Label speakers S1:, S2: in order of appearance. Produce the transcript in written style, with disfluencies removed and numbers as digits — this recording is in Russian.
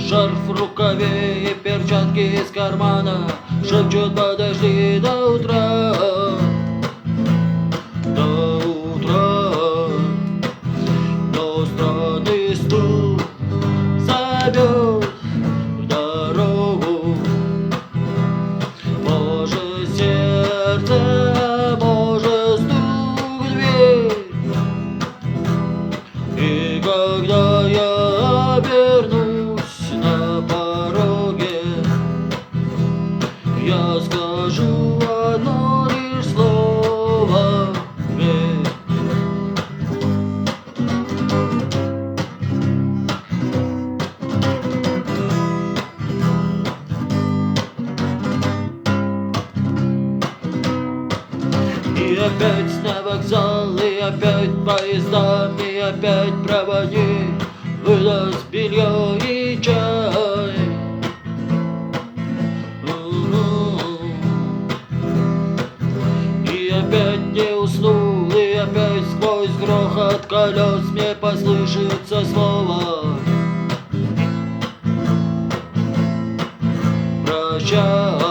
S1: Шарф в рукаве и перчатки из кармана шепчут: подожди до утра. До утра. Но странный стук зовет в дорогу. Может, сердце, может, стук в дверь. И когда я обернусь на пороге, я скажу одно лишь слово: верь. И опять на вокзал, и опять поезда, и опять проводник выдаст белье и чай. И опять не уснул, и опять сквозь грохот колес мне послышится слово: прощай.